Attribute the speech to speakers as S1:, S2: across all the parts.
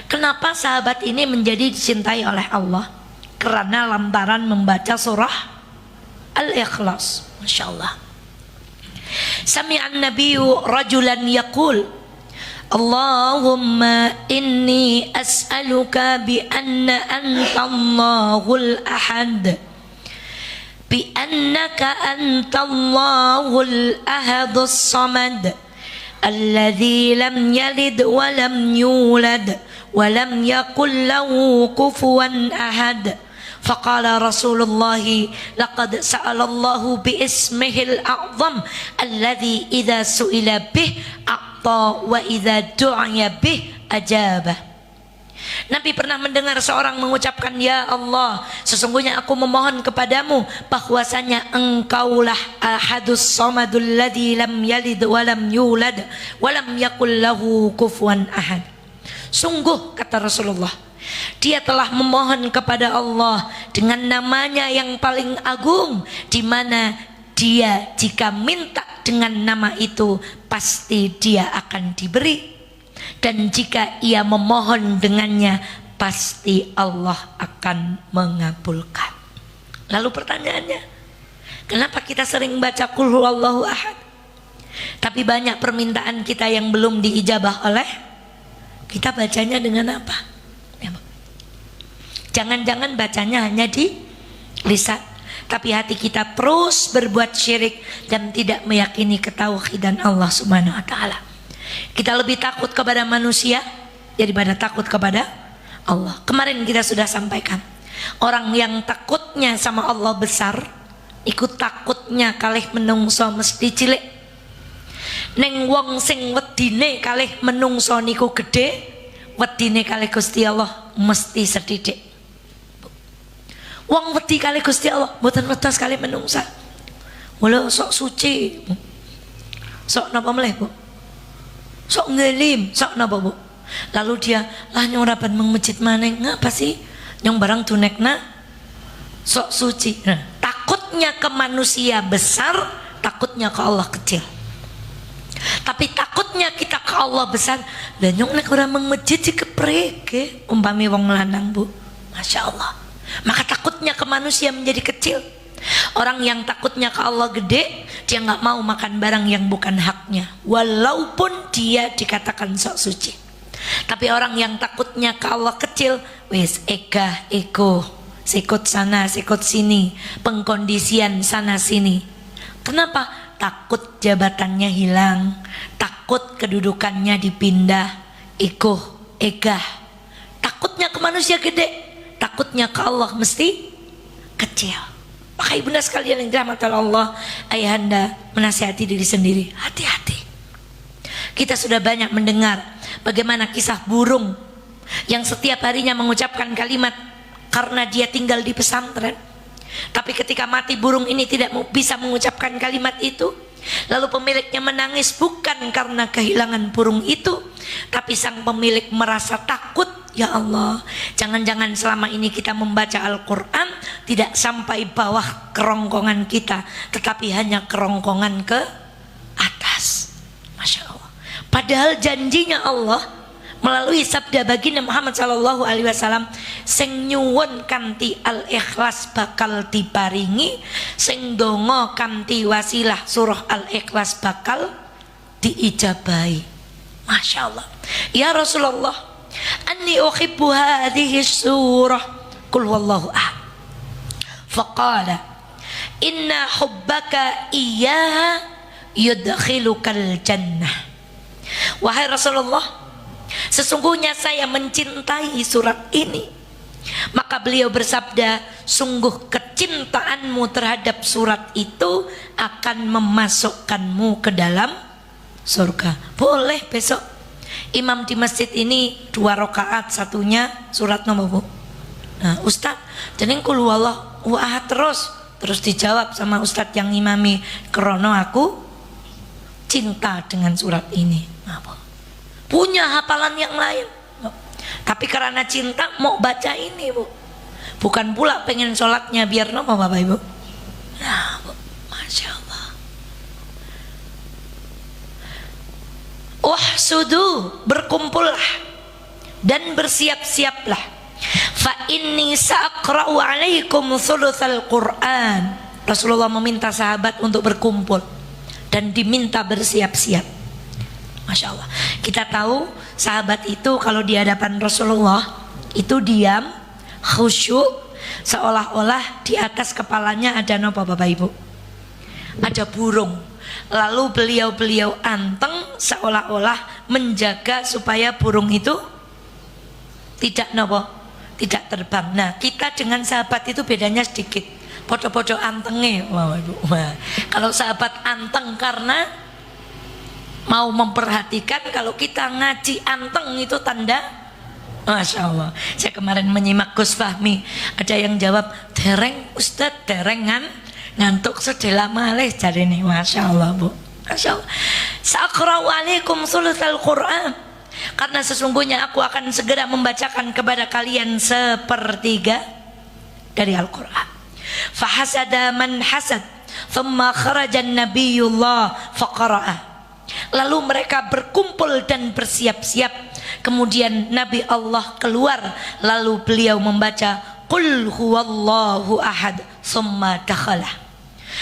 S1: Kenapa sahabat ini menjadi dicintai oleh Allah? Karena lantaran membaca surah Al-Ikhlas. Masya Allah. Sami'an nabiyyu rajulan yaqul, Allahumma inni as'aluka bi anna anta Allahul ahad, bi annaka anta Allahul ahadus samad, alladzi lam yalid wa lam yulad wa lam yakul lahu kufuwan ahad. Faqala Rasulullah, laqad sa'ala Allahu bi ismihil a'zam alladzi idza su'ila bih a'ta wa idza du'iya bih ajabah. Nabi pernah mendengar seorang mengucapkan, ya Allah, sesungguhnya aku memohon kepadamu bahwasanya engkaulah ahadus samadul ladzi lam yalid wa lam yulad wa lam yakul lahu kufuwan ahad. Sungguh, kata Rasulullah, dia telah memohon kepada Allah dengan namanya yang paling agung, di mana dia jika minta dengan nama itu pasti dia akan diberi, dan jika ia memohon dengannya pasti Allah akan mengabulkan. Lalu pertanyaannya, kenapa kita sering baca qul huwallahu ahad tapi banyak permintaan kita yang belum diijabah oleh kita? Bacanya dengan apa? Jangan-jangan bacanya hanya di lisan, tapi hati kita terus berbuat syirik dan tidak meyakini ketauhidan Allah Subhanahu wa taala. Kita lebih takut kepada manusia daripada takut kepada Allah. Kemarin kita sudah sampaikan, orang yang takutnya sama Allah besar, ikut takutnya kalih menungso mesti cilik. Neng wong sing wedine kalih menungso niku gede, wedine kalih Gusti Allah mesti sedidik. Wong wedi kalih Gusti Allah mboten wedas kalih menungsa. Walau sok suci, sok napa meleh, Bu? Sok ngelim, sok napa, Bu? Lalu dia lah nyong raban meng masjid maneh, ngapa sih? Nyong barang dunekna sok suci. Nah, takutnya ke manusia besar, takutnya ke Allah kecil. Tapi takutnya kita ke Allah besar, dan nyong nek ora meng masjid dikeprek umpami wong lanang, Bu. Masya Allah. Maka takutnya ke manusia menjadi kecil. Orang yang takutnya ke Allah gede, dia nggak mau makan barang yang bukan haknya, walaupun dia dikatakan sok suci. Tapi orang yang takutnya ke Allah kecil, wis ego, sikut sana sikut sini, pengkondisian sana sini. Kenapa? Takut jabatannya hilang, takut kedudukannya dipindah, ego. Takutnya ke manusia gede, takutnya ke Allah mesti kecil. Maka ibunda sekalian yang dirahmati Allah, ayahanda menasihati diri sendiri, hati-hati. Kita sudah banyak mendengar bagaimana kisah burung yang setiap harinya mengucapkan kalimat karena dia tinggal di pesantren. Tapi ketika mati burung ini tidak bisa mengucapkan kalimat itu. Lalu pemiliknya menangis bukan karena kehilangan burung itu, tapi sang pemilik merasa takut. Ya Allah, jangan-jangan selama ini kita membaca Al-Quran tidak sampai bawah kerongkongan kita, tetapi hanya kerongkongan ke atas. Masya Allah. Padahal janjinya Allah melalui sabda baginda Muhammad SAW, sing nyuwun kanthi Al-Ikhlas bakal diparingi, sing donga kanthi wasilah surah Al-Ikhlas bakal diijabahi. Masya Allah. Ya Rasulullah, anni uhibbu hadhihi surah qul huwallahu ahad. Faqala inna hubbaka iyyaha yudkhilukal jannah. Wahai Rasulullah, sesungguhnya saya mencintai surat ini. Maka beliau bersabda, sungguh kecintaanmu terhadap surat itu akan memasukkanmu ke dalam surga. Boleh besok imam di masjid ini 2 rakaat, satunya surat nomor, Bu. Nah, Ustaz, jadi qul huwallahu ahad terus dijawab sama Ustaz yang imami, krono aku cinta dengan surat ini. Apa? Punya hafalan yang lain, tapi karena cinta mau baca ini, Bu. Bukan pula pengen sholatnya biar nopo, Bapak Ibu. Nah, Bu, Masya Allah. Wahsudu, berkumpullah dan bersiap-siaplah. Fa inni sa'aqra'u 'alaikum thulutsal Qur'an. Rasulullah meminta sahabat untuk berkumpul dan diminta bersiap-siap. Masya Allah. Kita tahu sahabat itu kalau di hadapan Rasulullah itu diam, khusyuk, seolah-olah di atas kepalanya ada apa Bapak Ibu? Ada burung. Lalu beliau anteng seolah-olah menjaga supaya burung itu tidak tidak terbang. Nah, kita dengan sahabat itu bedanya sedikit. Podo-podo antenge. Kalau sahabat anteng karena mau memperhatikan, kalau kita ngaji anteng itu tanda Masya Allah. Saya kemarin menyimak Gus Fahmi, ada yang jawab dereng Ustadz, derengan ngantuk sedela malih jadi ini. Masya Allah Bu, Masya Allah. Sa'aqra'u 'alaikum thulutsal Qur'an, karena sesungguhnya aku akan segera membacakan kepada kalian sepertiga dari Al-Quran. Fahasada man hasad thumma kharajan nabiyullah faqara'ah. Lalu mereka berkumpul dan bersiap-siap. Kemudian Nabi Allah keluar, lalu beliau membaca Qul huwallahu ahad thumma dakhala.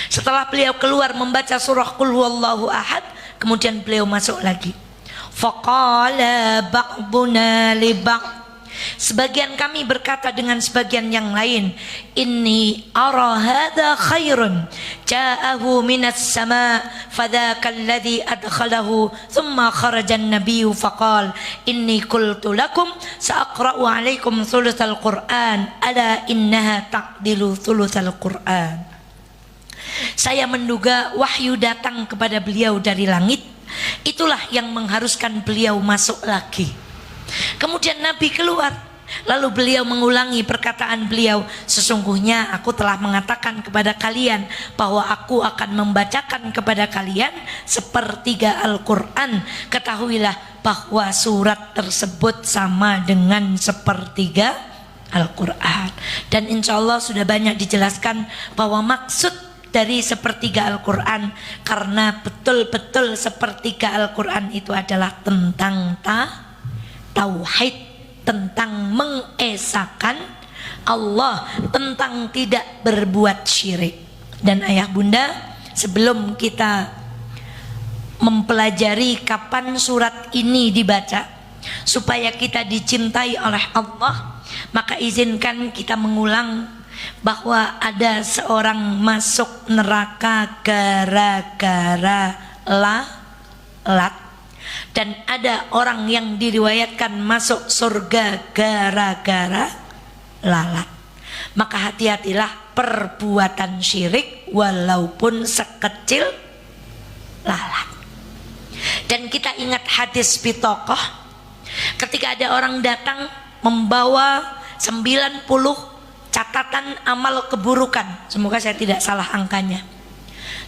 S1: Setelah beliau keluar membaca surah Qul huwallahu ahad, kemudian beliau masuk lagi. Faqala ba'duna li ba'd, sebagian kami berkata dengan sebagian yang lain, inni ara hadha khairun ja'ahu minas sama' fadzaka alladhi adkhalahu thumma kharaja an-nabiyyu faqala inni qultu lakum sa'aqra'u 'alaikum thulutsal Qur'an ala innaha ta'dilu thulutsal Qur'an. Saya menduga wahyu datang kepada beliau dari langit, itulah yang mengharuskan beliau masuk lagi. Kemudian Nabi keluar, lalu beliau mengulangi perkataan beliau, sesungguhnya aku telah mengatakan kepada kalian bahwa aku akan membacakan kepada kalian sepertiga Al-Quran. Ketahuilah bahwa surat tersebut sama dengan sepertiga Al-Quran. Dan insya Allah sudah banyak dijelaskan bahwa maksud dari sepertiga Al-Quran, karena betul-betul sepertiga Al-Quran itu adalah tentang tauhid, tentang mengesahkan Allah, tentang tidak berbuat syirik. Dan ayah bunda, sebelum kita mempelajari kapan surat ini dibaca supaya kita dicintai oleh Allah, maka izinkan kita mengulang bahwa ada seorang masuk neraka gara-gara lalat, dan ada orang yang diriwayatkan masuk surga gara-gara lalat. Maka hati-hatilah perbuatan syirik walaupun sekecil lalat. Dan kita ingat hadis Bitokoh, ketika ada orang datang membawa 90 catatan amal keburukan, semoga saya tidak salah angkanya.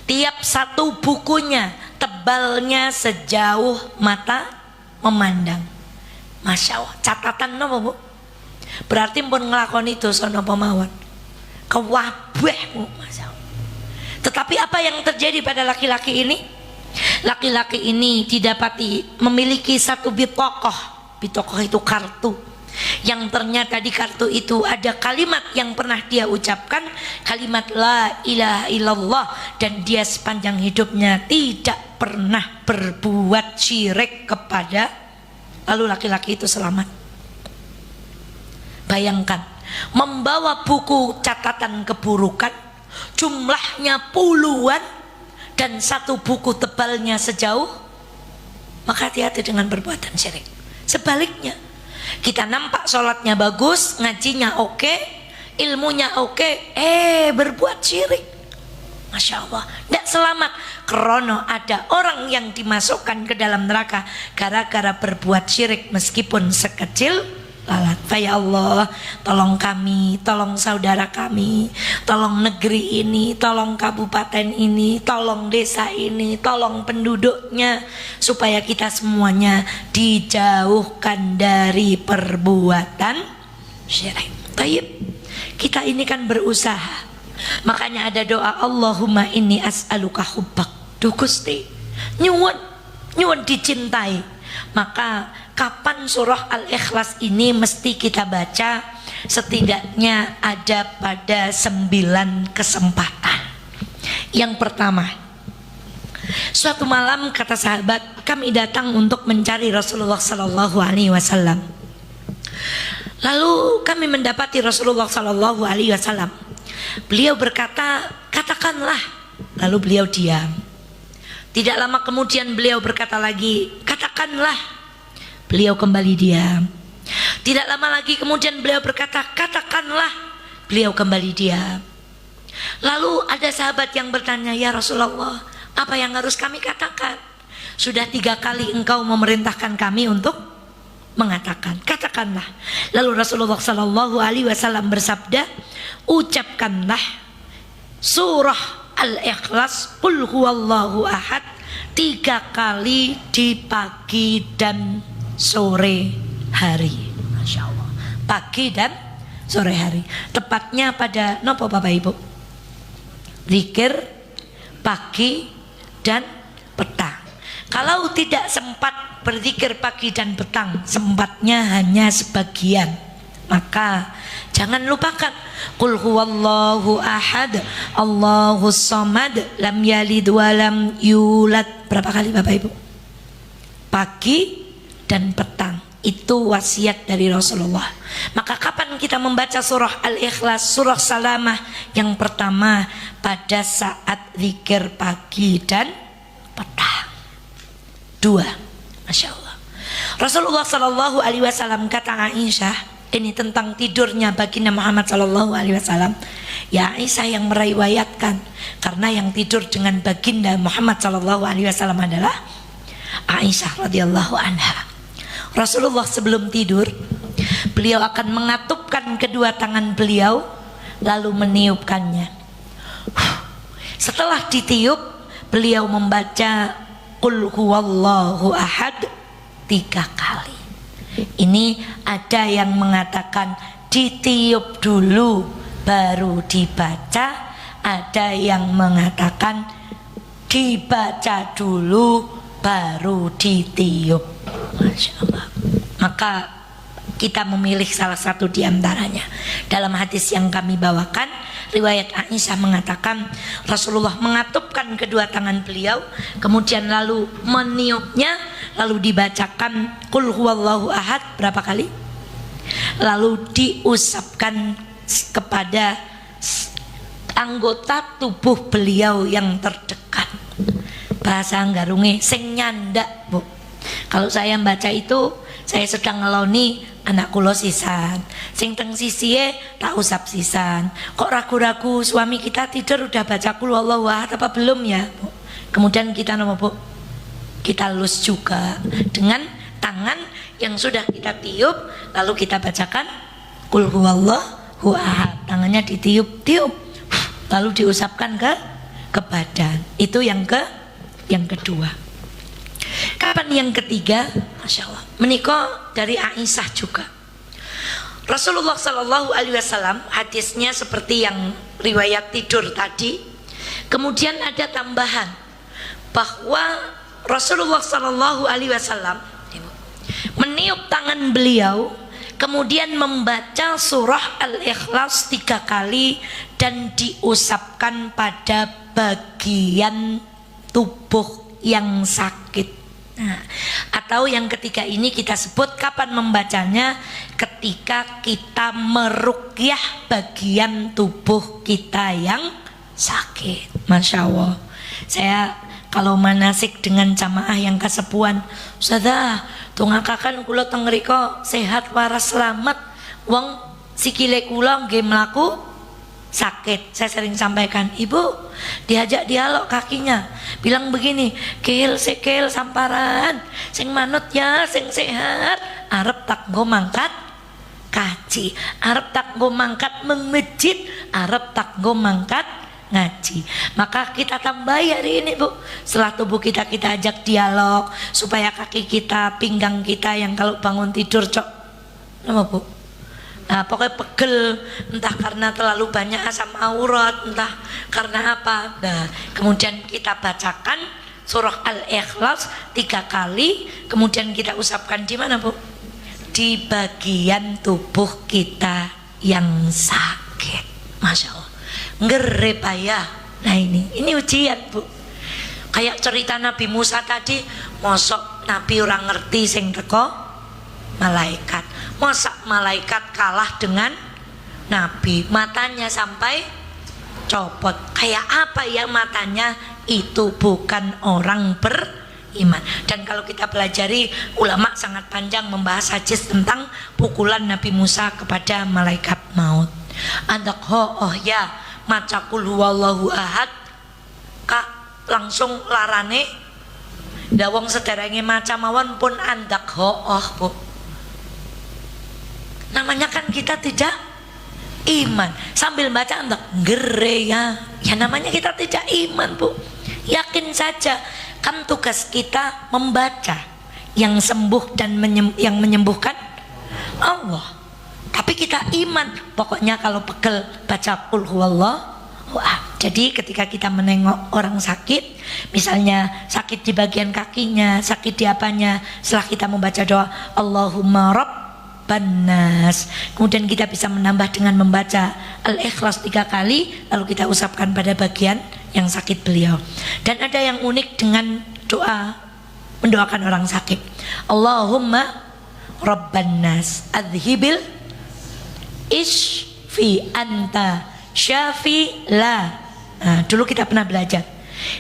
S1: Tiap satu bukunya tebalnya sejauh mata memandang. Masya Allah, catatan apa Bu? Berarti pun ngelakoni dosa napa mawon. Kewabeh Bu, Masya Allah. Tetapi apa yang terjadi pada laki-laki ini? Laki-laki ini didapati memiliki satu bitokoh. Bitokoh itu kartu, yang ternyata di kartu itu ada kalimat yang pernah dia ucapkan, kalimat la ilaha illallah, dan dia sepanjang hidupnya tidak pernah berbuat syirik kepada. Lalu laki-laki itu selamat. Bayangkan, membawa buku catatan keburukan jumlahnya puluhan dan satu buku tebalnya sejauh, maka hati-hati dengan perbuatan syirik. Sebaliknya, kita nampak sholatnya bagus, ngajinya oke, ilmunya oke, berbuat syirik, Masya Allah, tidak selamat. Krono ada orang yang dimasukkan ke dalam neraka gara-gara berbuat syirik meskipun sekecil lalat. Ya Allah, tolong kami, tolong saudara kami, tolong negeri ini, tolong kabupaten ini, tolong desa ini, tolong penduduknya, supaya kita semuanya dijauhkan dari perbuatan syirik. Baik, kita ini kan berusaha, makanya ada doa Allahumma inni as'aluka hubbak. Duh Gusti, nyuwun dicintai. Maka kapan surah Al-Ikhlas ini mesti kita baca? Setidaknya ada pada 9 kesempatan. Yang pertama, suatu malam kata sahabat, kami datang untuk mencari Rasulullah Sallallahu Alaihi Wasallam. Lalu kami mendapati Rasulullah Sallallahu Alaihi Wasallam. Beliau berkata, katakanlah. Lalu beliau diam. Tidak lama kemudian beliau berkata lagi, katakanlah. Beliau kembali diam. Tidak lama lagi kemudian beliau berkata, katakanlah. Beliau kembali diam. Lalu ada sahabat yang bertanya, ya Rasulullah, apa yang harus kami katakan? Sudah 3 kali engkau memerintahkan kami untuk mengatakan, katakanlah. Lalu Rasulullah Sallallahu Alaihi Wasallam bersabda, ucapkanlah surah Al-Ikhlas, Qul huwallahu ahad, 3 kali di pagi dan sore hari. Masya Allah, pagi dan sore hari. Tepatnya pada nopo Bapak Ibu? Zikir pagi dan petang. Kalau tidak sempat berzikir pagi dan petang, sempatnya hanya sebagian, maka jangan lupakan Qul huwallahu ahad, Allahus samad, lam yalid wa lam yulad. Berapa kali Bapak Ibu? Pagi dan petang. Itu wasiat dari Rasulullah. Maka kapan kita membaca surah Al-Ikhlas, surah Salamah? Yang pertama pada saat zikir pagi dan petang. 2, Masya Allah. Rasulullah Sallallahu Alaihi Wasallam kata Aisyah, ini tentang tidurnya baginda Muhammad Sallallahu Alaihi Wasallam. Ya Aisyah yang meriwayatkan, karena yang tidur dengan baginda Muhammad Sallallahu Alaihi Wasallam adalah Aisyah radhiyallahu anha. Rasulullah sebelum tidur, beliau akan mengatupkan kedua tangan beliau lalu meniupkannya. Setelah ditiup, beliau membaca Qul huwallahu ahad 3 kali. Ini ada yang mengatakan ditiup dulu baru dibaca, ada yang mengatakan dibaca dulu baru ditiup. Masya Allah. Maka kita memilih salah satu di antaranya. Dalam hadis yang kami bawakan, riwayat Aisyah mengatakan Rasulullah mengatupkan kedua tangan beliau, kemudian lalu meniupnya, lalu dibacakan Qul huwallahu ahad berapa kali? Lalu diusapkan kepada anggota tubuh beliau yang terdekat. Bahasa Anggarunge sing nyandak, Bu. Kalau saya membaca itu, saya sedang ngeloni anak kulo sisan, sing teng sisie tak usap sisan. Kok ragu-ragu suami kita tidur udah baca Qul huwallahu ahad apa belum ya, Bu? Kemudian kita nopo, Bu? Kita lus juga dengan tangan yang sudah kita tiup, lalu kita bacakan Qul huwallahu ahad. Tangannya ditiup-tiup, lalu diusapkan ke badan. Itu yang kedua. Kapan yang ketiga? Masya Allah, menikah dari Aisyah juga. Rasulullah Sallallahu Alaihi Wasallam hadisnya seperti yang riwayat tidur tadi. Kemudian ada tambahan bahwa Rasulullah Sallallahu Alaihi Wasallam meniup tangan beliau, kemudian membaca surah Al-Ikhlas 3 kali dan diusapkan pada bagian tubuh yang sakit. Nah, atau yang ketiga ini kita sebut kapan membacanya? Ketika kita meruqyah bagian tubuh kita yang sakit. Masya Allah. Saya kalau manasik dengan jamaah yang kasepuan, Ustazah, tungakakan kula teng mriko sehat waras selamat. Wong sikile kula nggih mlaku sakit. Saya sering sampaikan, Ibu diajak dialog kakinya, bilang begini, kil sekil samparan, sing manut ya, sing sehat, arep tak nggo mangkat kaji, arep tak nggo mangkat memejit, arep tak nggo mangkat ngaji. Maka kita tambahi hari ini, Bu, setelah tubuh kita ajak dialog supaya kaki kita, pinggang kita yang kalau bangun tidur cok, apa Bu? Nah, pokoknya pegel, entah karena terlalu banyak asam urat, entah karena apa. Nah, kemudian kita bacakan surah Al-Ikhlas 3 kali, kemudian kita usapkan di mana, Bu? Di bagian tubuh kita yang sakit. Masya Allah, ngerepaya. Nah ini ujian, Bu. Kayak cerita Nabi Musa tadi, mosok Nabi orang ngerti sing teko malaikat. Mosok malaikat kalah dengan Nabi, matanya sampai copot. Kayak apa ya matanya? Itu bukan orang beriman. Dan kalau kita pelajari, ulama sangat panjang membahas hadis tentang pukulan Nabi Musa kepada malaikat maut. Andak oh ya maca kul huwallahu ahad, kak langsung larane dawong sederenge maca mawon pun andak Bu. Namanya kan kita tidak iman sambil baca andak gere ya namanya kita tidak iman, Bu. Yakin saja kan tugas kita membaca yang sembuh dan yang menyembuhkan Allah. Tapi kita iman, pokoknya kalau pegel baca qul huwallahu ahad. Jadi ketika kita menengok orang sakit, misalnya sakit di bagian kakinya, sakit di apanya, setelah kita membaca doa Allahumma rabban nas, kemudian kita bisa menambah dengan membaca Al-Ikhlas 3 kali, lalu kita usapkan pada bagian yang sakit beliau. Dan ada yang unik dengan doa mendoakan orang sakit. Allahumma rabban nas adhibil isfi anta syafi la. Nah, dulu kita pernah belajar.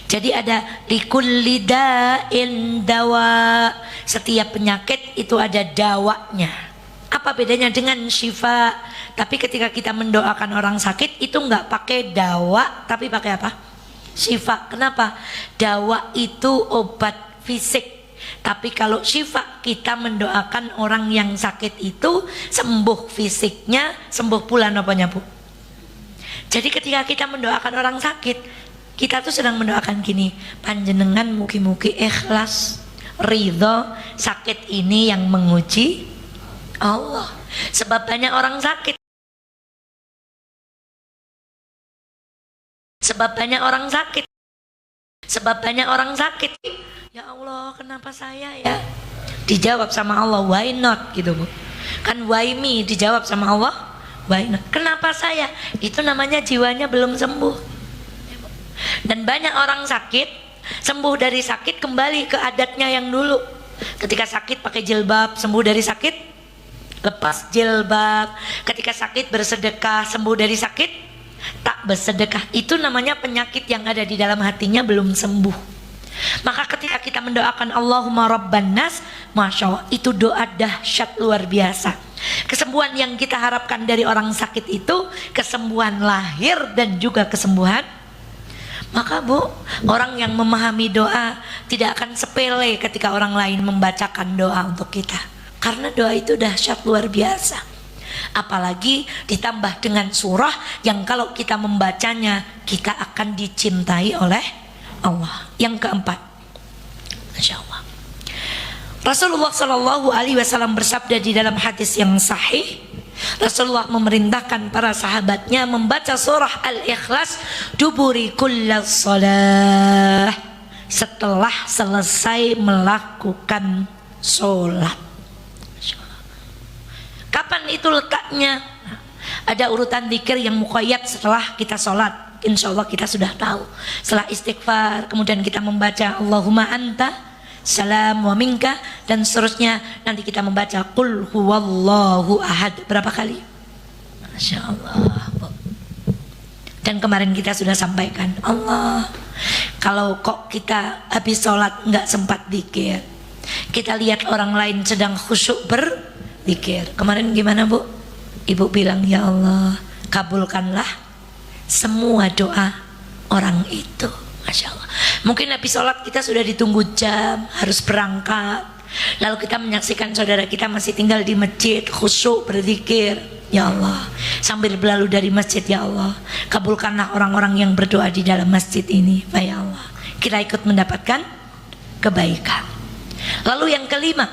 S1: Jadi ada likulli da'in dawa. Setiap penyakit itu ada dawanya. Apa bedanya dengan syifa? Tapi ketika kita mendoakan orang sakit itu enggak pakai dawa, tapi pakai apa? Syifa. Kenapa? Dawa itu obat fisik. Tapi kalau syifa, kita mendoakan orang yang sakit itu sembuh fisiknya, sembuh pula apanya, Bu? Jadi ketika kita mendoakan orang sakit, kita tuh sedang mendoakan gini, panjenengan mugi-mugi ikhlas ridho sakit ini yang menguji Allah. Sebab banyak orang sakit. Sebab banyak orang sakit. Sebab banyak orang sakit. Ya Allah, kenapa saya ya? Dijawab sama Allah, why not gitu, Bu. Kan why me dijawab sama Allah, why not? Kenapa saya? Itu namanya jiwanya belum sembuh. Dan banyak orang sakit, sembuh dari sakit kembali ke adatnya yang dulu. Ketika sakit pakai jilbab, sembuh dari sakit lepas jilbab. Ketika sakit bersedekah, sembuh dari sakit tak bersedekah. Itu namanya penyakit yang ada di dalam hatinya belum sembuh. Maka ketika kita mendoakan Allahumma rabban nas, Masya Allah, itu doa dahsyat luar biasa. Kesembuhan yang kita harapkan dari orang sakit itu kesembuhan lahir dan juga kesembuhan. Maka Bu, orang yang memahami doa tidak akan sepele ketika orang lain membacakan doa untuk kita. Karena doa itu dahsyat luar biasa. Apalagi ditambah dengan surah yang kalau kita membacanya kita akan dicintai oleh Allah. Yang keempat, Masya Allah, Rasulullah Shallallahu Alaihi Wasallam bersabda di dalam hadis yang sahih, Rasulullah memerintahkan para sahabatnya membaca surah Al-Ikhlas duburi kullas shalah, setelah selesai melakukan sholat. Kapan itu letaknya? Ada urutan dzikir yang muqayyad setelah kita sholat. Insya Allah kita sudah tahu. Setelah istighfar, kemudian kita membaca Allahumma anta salam wa minka, dan seterusnya. Nanti kita membaca qul huwallahu ahad berapa kali? Masya Allah, Bu. Dan kemarin kita sudah sampaikan, Allah, kalau kok kita habis sholat nggak sempat dzikir, kita lihat orang lain sedang khusyuk berzikir. Kemarin gimana, Bu? Ibu bilang, ya Allah, kabulkanlah semua doa orang itu. Masya Allah. Mungkin habis sholat kita sudah ditunggu jam, harus berangkat, lalu kita menyaksikan saudara kita masih tinggal di masjid, khusyuk berzikir. Ya Allah, sambil berlalu dari masjid, ya Allah, kabulkanlah orang-orang yang berdoa di dalam masjid ini. Ya Allah, kita ikut mendapatkan kebaikan. Lalu yang kelima,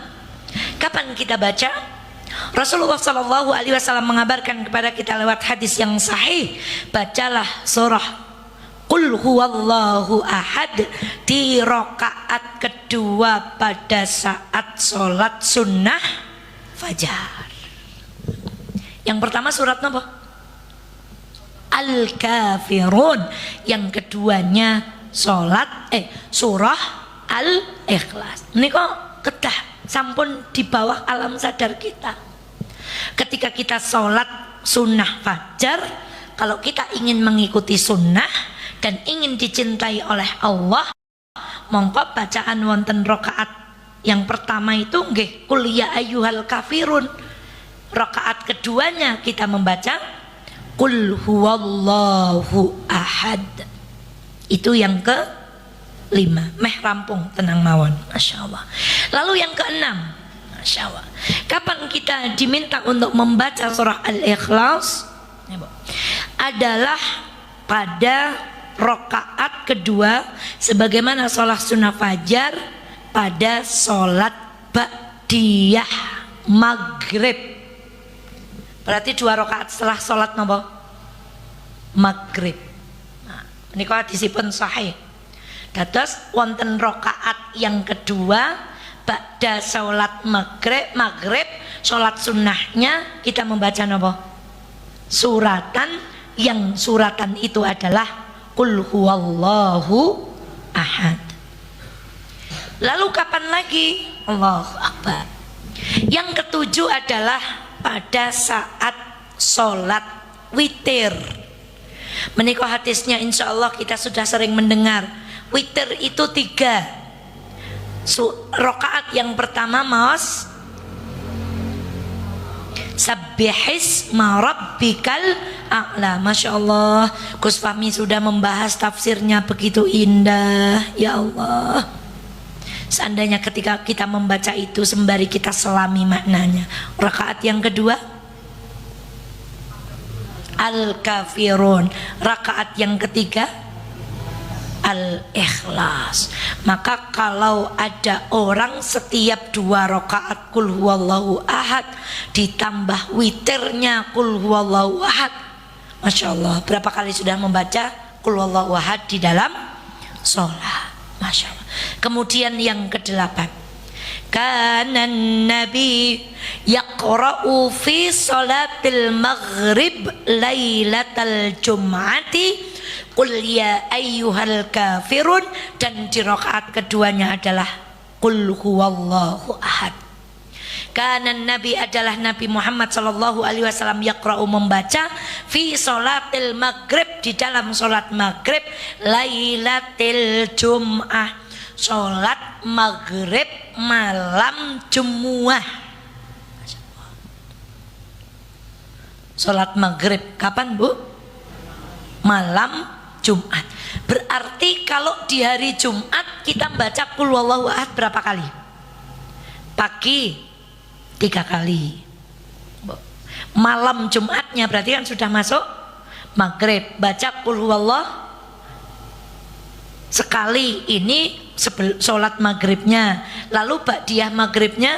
S1: kapan kita baca? Rasulullah Shallallahu Alaihi Wasallam mengabarkan kepada kita lewat hadis yang sahih, bacalah surah Qul huwallahu ahad di rakaat kedua pada saat sholat sunnah fajar. Yang pertama surat apa? Al-Kafirun. Yang keduanya surah Al-Ikhlas. Ini kok kedah sampun di bawah alam sadar kita. Ketika kita sholat sunnah fajar, kalau kita ingin mengikuti sunnah dan ingin dicintai oleh Allah, mongko bacaan wonten rakaat yang pertama itu nggih qul ya ayyuhal kafirun. Rakaat keduanya kita membaca qul huwallahu ahad. Itu yang ke-5. Meh rampung, tenang mawon, Masya Allah. Lalu yang ke-6, Masya Allah, kapan kita diminta untuk membaca surah Al-Ikhlas? Adalah pada rakaat kedua sebagaimana sholat sunnah fajar pada sholat ba'diyah maghrib. Berarti 2 rakaat setelah sholat maghrib. Nah, ini kok hadisipun sahih. Dados wonten rakaat yang kedua ba'da sholat maghrib sholat sunnahnya kita membaca suratan, yang suratan itu adalah qul huwallahu ahad. Lalu kapan lagi? Allahu akbar. Yang ketujuh adalah pada saat sholat witir. Menika hadisnya insya Allah kita sudah sering mendengar. Witir itu 3 rakaat. Yang pertama maos Sabbihis marabbikal a'la. Masya Allah, Gus Fahmi sudah membahas tafsirnya begitu indah. Ya Allah, seandainya ketika kita membaca itu sembari kita selami maknanya. Rakaat yang kedua Al-Kafirun. Rakaat yang ketiga Al-Ikhlas. Maka kalau ada orang setiap 2 rakaat qul huwallahu ahad ditambah witirnya qul huwallahu ahad, Masya Allah, berapa kali sudah membaca qul huwallahu ahad di dalam sholat. Masya Allah. Kemudian yang ke-8, kanan nabi yaqra'u fi salatil maghrib lailatal jum'ati qul ya ayyuhal kafirun, dan di rakaat keduanya adalah qul huwallahu ahad. Kanan nabi adalah Nabi Muhammad sallallahu alaihi wasallam yaqra'u membaca fi salatil maghrib di dalam salat maghrib lailatil jum'ah, salat maghrib malam Jumat. Salat maghrib kapan, Bu? Malam Jumat. Berarti kalau di hari Jumat kita baca qul huwallahu ahad berapa kali? Pagi 3 kali. Malam Jumatnya berarti kan sudah masuk maghrib, baca qul huwallahu sekali. Ini sholat maghribnya. Lalu ba'diyah maghribnya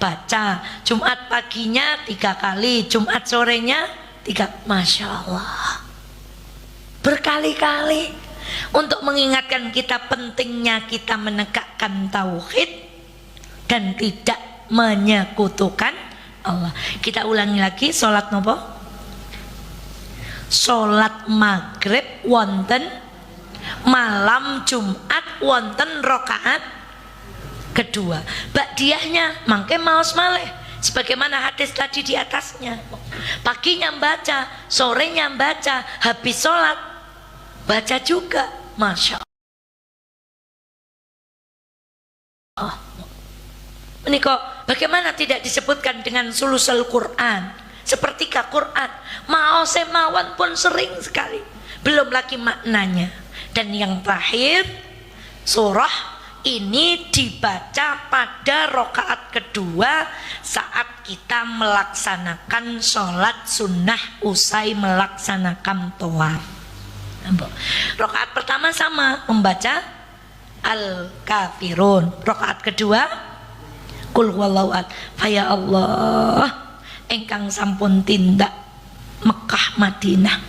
S1: baca. Jumat paginya 3 kali, Jumat sorenya 3. Masya Allah, berkali-kali untuk mengingatkan kita pentingnya kita menegakkan tauhid dan tidak menyekutukan Allah. Kita ulangi lagi, sholat nopo? Sholat maghrib wonten malam Jumat wonten rakaat kedua. Ba'diyahnya mangke maos malih sebagaimana hadis tadi di atasnya. Paginya baca, sorenya baca, habis sholat baca juga. Masya Allah. Ini kok bagaimana tidak disebutkan dengan sulusul Quran, sepertika Quran, mau semawan pun sering sekali, belum lagi maknanya. Dan yang terakhir, surah ini dibaca pada rakaat kedua saat kita melaksanakan sholat sunnah usai melaksanakan tawaf. Rakaat pertama sama membaca Al-Kafirun, rakaat kedua qul huwallahu ahad. Ya Allah, engkang sampun tindak Mekah Madinah,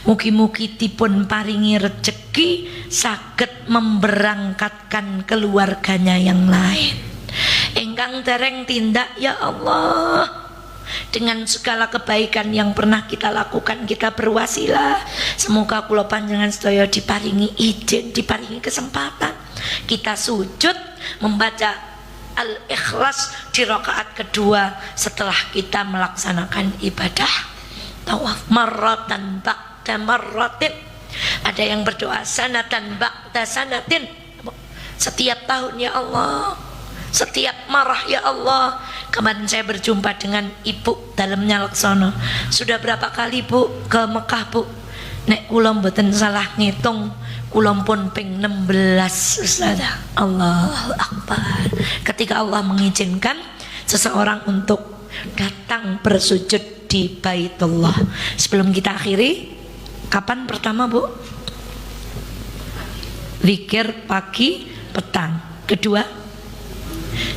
S1: mugi-mugi dipun paringi rejeki mugi saged memberangkatkan keluarganya yang lain. Ingkang dereng tindak, ya Allah, dengan segala kebaikan yang pernah kita lakukan, kita berwasilah. Semoga kula panjenengan sedaya diparingi izin, diparingi kesempatan kita sujud membaca Al-Ikhlas di rakaat kedua setelah kita melaksanakan ibadah tawaf marratan ba'da marratin. Ada yang berdoa sanatan ba'da sanatin, setiap tahun ya Allah, setiap marah ya Allah. Kemarin saya berjumpa dengan Ibu dalamnya Laksono. Sudah berapa kali Bu ke Mekah Bu? Nek kula mboten salah ngitung, kula pun ping 16 Ustazah. Allahu Akbar. Ketika Allah mengizinkan seseorang untuk datang bersujud di Baitullah. Sebelum kita akhiri, kapan pertama Bu? Zikir pagi, petang. Kedua,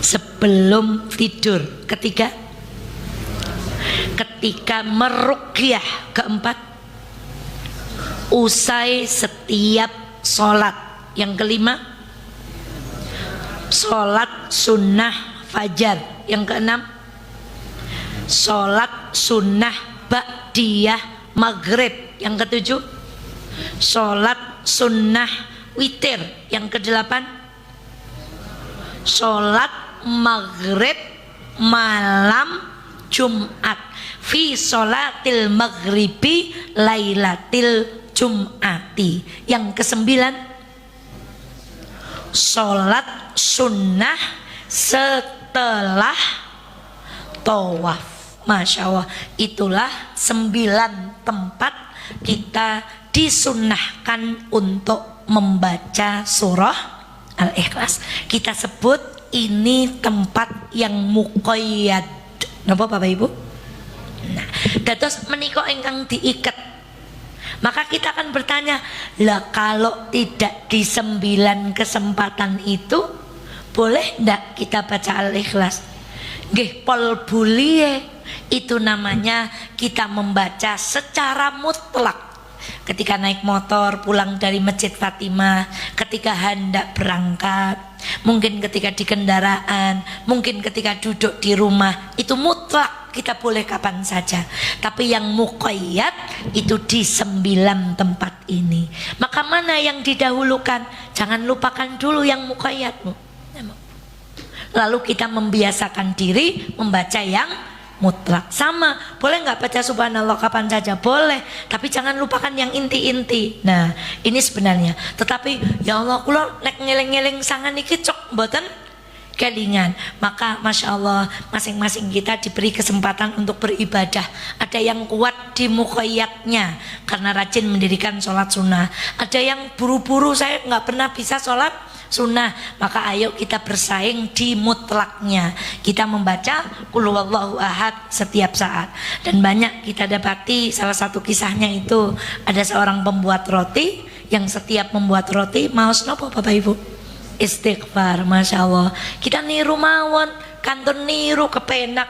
S1: sebelum tidur. Ketiga, ketika meruqyah. Keempat, usai setiap sholat. Yang kelima, sholat sunnah fajar. Yang keenam, sholat sunnah ba'diyah maghrib. Yang ketujuh, sholat sunnah witir. Yang kedelapan, sholat maghrib malam Jumat. Fi sholatil maghribi lailatil jum'ati. Yang kesembilan, sholat sunnah setelah tawaf. Masya Allah, itulah 9 tempat kita disunnahkan untuk membaca surah Al-Ikhlas. Kita sebut ini tempat yang muqayyad. Napa Bapak Ibu? Nah, dados menika ingkang diiket. Maka kita akan bertanya, lah kalau tidak di 9 kesempatan itu, boleh ndak kita baca Al-Ikhlas? Nggih, pol bulie. Itu namanya kita membaca secara mutlak. Ketika naik motor pulang dari Masjid Fatimah, ketika hendak berangkat, mungkin ketika di kendaraan, mungkin ketika duduk di rumah, itu mutlak kita boleh kapan saja. Tapi yang muqayyad itu di 9 tempat ini. Maka mana yang didahulukan? Jangan lupakan dulu yang muqayyad, Bu. Lalu kita membiasakan diri membaca yang mutlak. Sama, boleh nggak baca subhanallah kapan saja? Boleh, tapi jangan lupakan yang inti-inti. Nah, ini sebenarnya. Tetapi ya Allah, kula nek ngeleng-ngeleng sangan iki cok mboten kelingan. Maka Masya Allah, masing-masing kita diberi kesempatan untuk beribadah. Ada yang kuat di muqayyadnya karena rajin mendirikan sholat sunnah. Ada yang buru-buru, saya nggak pernah bisa sholat sunnah. Maka ayo kita bersaing di mutlaknya. Kita membaca qul huwallahu ahad setiap saat. Dan banyak kita dapati, salah satu kisahnya itu ada seorang pembuat roti yang setiap membuat roti maos nopo Bapak Ibu? Istighfar. Masya Allah, kita niru mawon, kanton niru kepenak.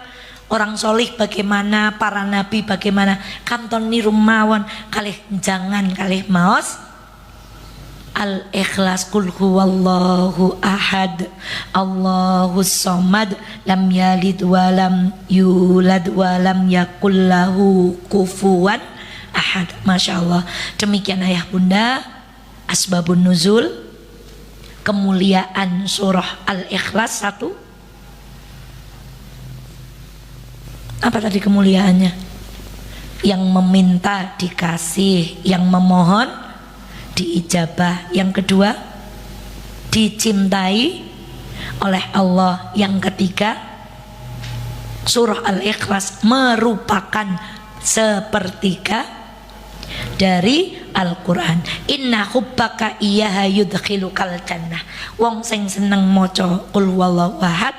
S1: Orang solih bagaimana, para nabi bagaimana, kanton niru mawon. Kalih jangan kalih maos Al-Ikhlas, qul huwallahu ahad Allahus somad lam yalid walam yulad walam yakul lahu kufuwan ahad. Masya Allah. Demikian ayah bunda asbabun nuzul, kemuliaan surah Al-Ikhlas. 1, apa tadi kemuliaannya? Yang meminta dikasih, yang memohon diijabah. Yang kedua, dicintai oleh Allah. Yang ketiga, surah Al-Ikhlas merupakan sepertiga dari Al-Quran. Inna hubbaka iyyaha yudkhilukal jannah. Wong sing seneng maca qul huwallahu ahad,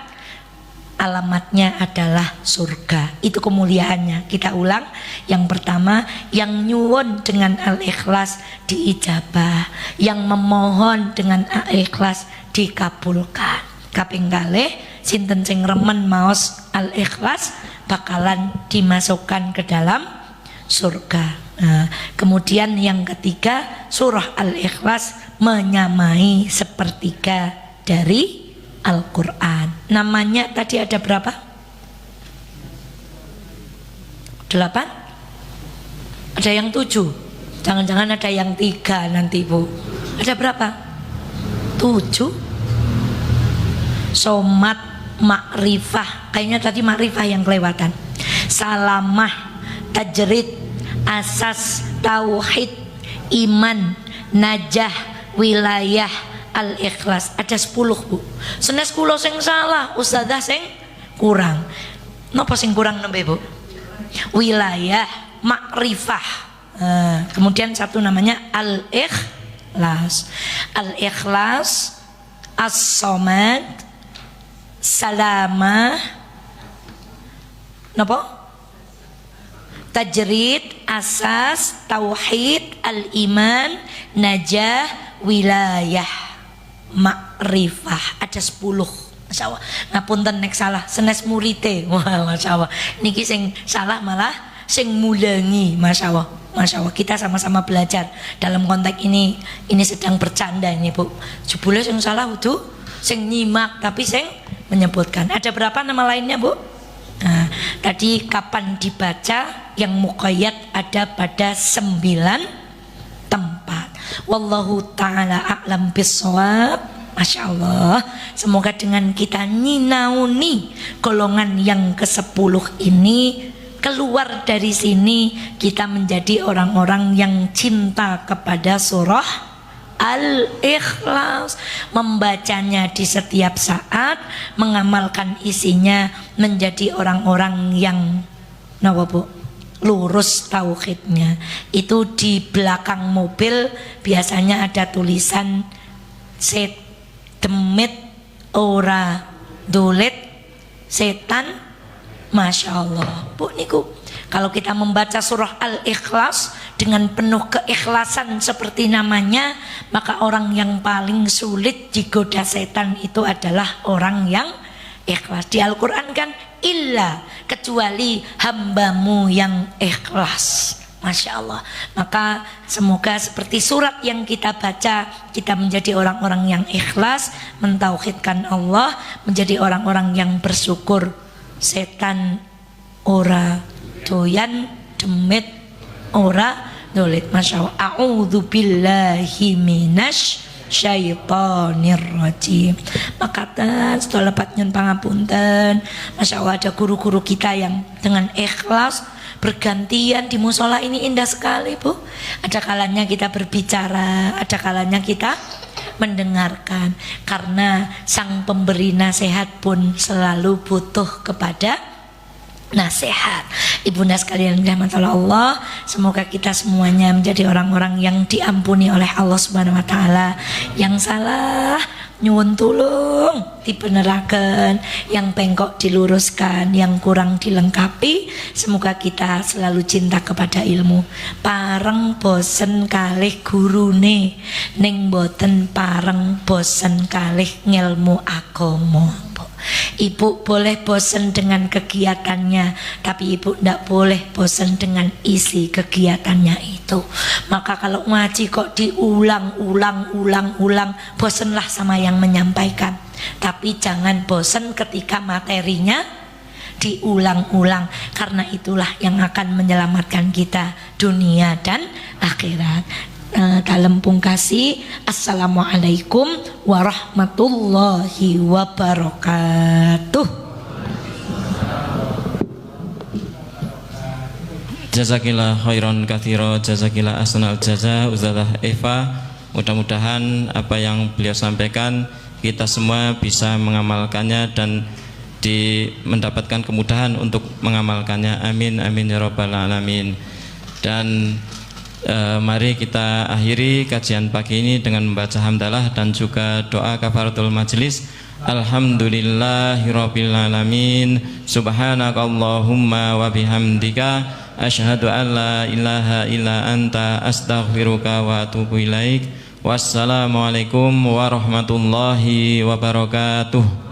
S1: alamatnya adalah surga. Itu kemuliaannya. Kita ulang. Yang pertama, yang nyuwun dengan Al-Ikhlas diijabah, yang memohon dengan Al-Ikhlas dikabulkan. Kaping kalih, sinten sing remen maos Al-Ikhlas bakalan dimasukkan ke dalam surga. Nah, kemudian yang ketiga, surah Al-Ikhlas menyamai sepertiga dari Al-Quran. Namanya tadi ada berapa? 8? Ada yang 7? Jangan-jangan ada yang 3 nanti Bu. Ada berapa? 7? Somat, makrifah. Kayaknya tadi makrifah yang kelewatan. Salamah, tajrid, asas, tauhid, iman, najah, wilayah, Al-Ikhlas. Ada 10 Bu. Senes kula sing salah, ustazah sing kurang. Napa sing kurang nembe Bu? Wilayah, makrifah. Kemudian satu namanya Al-Ikhlas. Al-Ikhlas, As-Somad, Salamah, napa? Tajrid, asas, tauhid, al-iman, najah, wilayah, makrifah. Ada 10. Masya Allah. Ngapunten nek salah senes murite. Wah, Masya Allah. Niki sing salah malah sing mulangi. Masya Allah. Masya Allah. Kita sama-sama belajar dalam konteks ini sedang bercanda ini Bu. Jebule sing salah itu sing nyimak tapi sing menyebutkan. Ada berapa nama lainnya Bu? Nah, tadi kapan dibaca, yang muqayyad ada pada 9 tempat. Wallahu ta'ala a'lam bissawab. Masya Allah, semoga dengan kita nyinauni golongan yang ke-10 ini, keluar dari sini kita menjadi orang-orang yang cinta kepada surah Al-Ikhlas, membacanya di setiap saat, mengamalkan isinya, menjadi orang-orang yang lurus tauhidnya. Itu di belakang mobil biasanya ada tulisan set demit ora dolet setan. Masya Allah Bu niku, kalau kita membaca surah Al-Ikhlas dengan penuh keikhlasan seperti namanya, maka orang yang paling sulit digoda setan itu adalah orang yang ikhlas. Di Al-Quran kan illa, kecuali hambamu yang ikhlas. Masya Allah. Maka semoga seperti surat yang kita baca, kita menjadi orang-orang yang ikhlas, mentauhidkan Allah, menjadi orang-orang yang bersyukur. Setan ora doyan, demit ora dolit. Masya Allah. A'udzu billahi minasy syaitonir rajim. Makatan setelah lepat nyun pangapunten. Masya Allah, ada guru-guru kita yang dengan ikhlas bergantian di musola ini, indah sekali Bu. Ada kalanya kita berbicara, ada kalanya kita mendengarkan, karena sang pemberi nasihat pun selalu butuh kepada nasihat. Ibunda sekalian rahmatullah Allah, semoga kita semuanya menjadi orang-orang yang diampuni oleh Allah Subhanahu wa taala. Yang salah nyuwun tulung dibeneraken, yang bengkok diluruskan, yang kurang dilengkapi. Semoga kita selalu cinta kepada ilmu. Pareng bosen kalih gurune, ning boten pareng bosen kalih ngilmu agama. Ibu boleh bosan dengan kegiatannya, tapi ibu tidak boleh bosan dengan isi kegiatannya itu. Maka kalau ngaji kok diulang-ulang, bosanlah sama yang menyampaikan. Tapi jangan bosan ketika materinya diulang-ulang, karena itulah yang akan menyelamatkan kita dunia dan akhirat. Dalam pungkasi, assalamualaikum warahmatullahi wabarakatuh.
S2: Jazakillah khairan katsira, jazakillah ahsanal jaza Ustazah Eva. Mudah-mudahan apa yang beliau sampaikan kita semua bisa mengamalkannya dan mendapatkan kemudahan untuk mengamalkannya. Amin amin ya rabbal alamin. Dan mari kita akhiri kajian pagi ini dengan membaca hamdalah dan juga doa kafaratul majlis. Alhamdulillahirabbil alamin. Subhanakallahumma wa bihamdika asyhadu an la ilaha illa anta astaghfiruka wa atubu ilaik. Wassalamualaikum warahmatullahi wabarakatuh.